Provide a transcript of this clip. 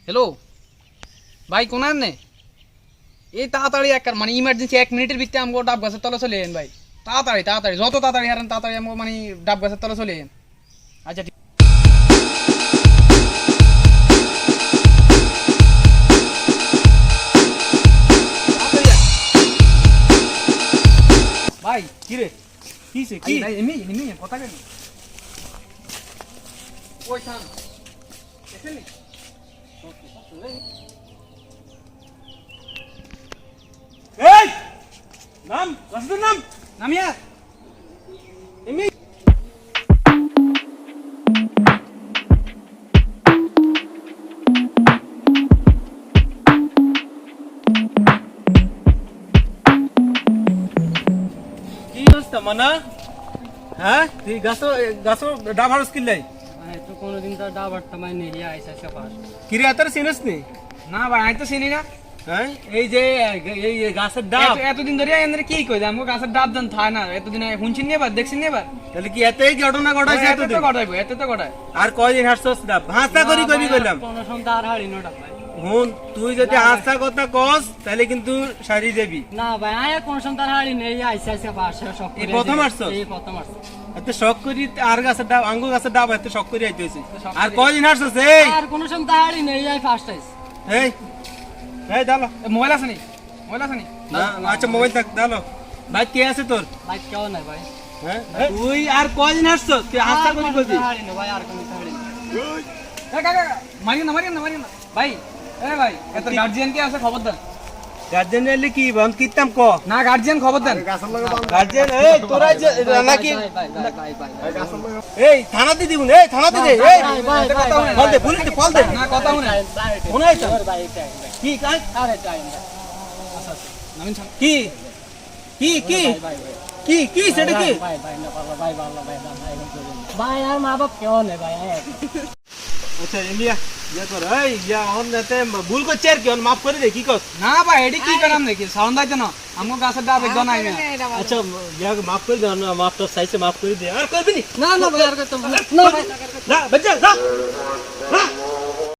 Hello ভাই কোন আনে এই তাড়াতাড়ি এক মানে ইমার্জেন্সি 1 মিনিটের ভিতরে আমগো ডাব গাছের তলে চলে যান ভাই তাড়াতাড়ি তাড়াতাড়ি যত তাড়াতাড়ি হারেন তাড়াতাড়ি আমগো মানে ডাব গাছের তলে চলে যান আচ্ছা ঠিক তাড়াতাড়ি আয়। ভাই কি রে কিছে কি ভাই এমনি এমনি কথা কেন ওই থাম দেখেন নি এই নাম রাস্তার নাম নামিয়া এমনি কি অবস্থা মানা হ্যাঁ তুই গাছ ডাব হারস কিনলাই তো কোনোদিন তো ডাব হাঁটতে মানে নিয়ে আইসা সে পাস কিরে আতার চিনিস নি না ভাই আমি তো চিনি না হ্যাঁ এই যে এই গাছের ডাব এতদিন ধরে এনে কি কই আমগো গাছের ডাব জান থায় না এতদিন শুনছিন নি এবার দেখছিন নি এবার তাহলে কি এতই ঘটনা ঘটাইছে এত তো ঘটাইবো এত তো ঘটায় আর কয়দিন হারছস ডাব ভাষা করি কবি কইলাম কোনো সময় আর হাড়ি নোটা ভাই হুন তুই যদি হাসা কথা কস তাহলে কিন্তু সারি দেবি না ভাই আয় কোনো সময় হাড়ি নেই আইসা আইসা পাস সব এই প্রথম আসছো? এই প্রথম আসছো এত শখ করি আর গাছের ডাব আঙ্গুর গাছের ডাব এত শখ করি আইতেছি আর কয়দিন হারছস এই আর কোনো সময় হাড়ি নেই আই ফার্স্ট আইস এই এই দালো মোবাইল আছে নি মোবাইল আছে নি না আচ্ছা মোবাইল থাক দালো ভাই কে আছে তোর ভাই কেউ নাই ভাই হ্যাঁ তুই আর কয়দিন হারছস তুই হাসা করি বলছিস হাড়ি নেই ভাই আর কোনো হাড়ি নেই এ কাকা মারিও না ভাই এ ভাই এত গার্জিয়ান কি আছে খবর দেন গার্জেন এলে কি বন কিতাম ক না গার্জিয়ান খবর দেন গার্জেন এই তোরা যে নাকি এই থানাতে দিবুন এই থানাতে দে এই ফল দে পুলিশ ফল দে না কথা শুনে মনে আছে কি কাজ নামিন ছাড়। কি কি কি কি কি সেটা কি ভাই আর মা বাপ কেউ নেই ভাই আচ্ছা ইন্ডিয়া ইয়া কর এই ইয়া অন নেতে ভুল করছে আর কি অন মাফ করে দে কি কর না ভাই এডি কি করাম দেখি সাউন্ড আইতে না আমগো গাছের ডাব একজন আইবে না আচ্ছা ইয়া মাফ করে দে না মাফ তো সাইছে মাফ করে দে আর করবি না না ভাই আর করতে না ভাই না বাচ্চা যা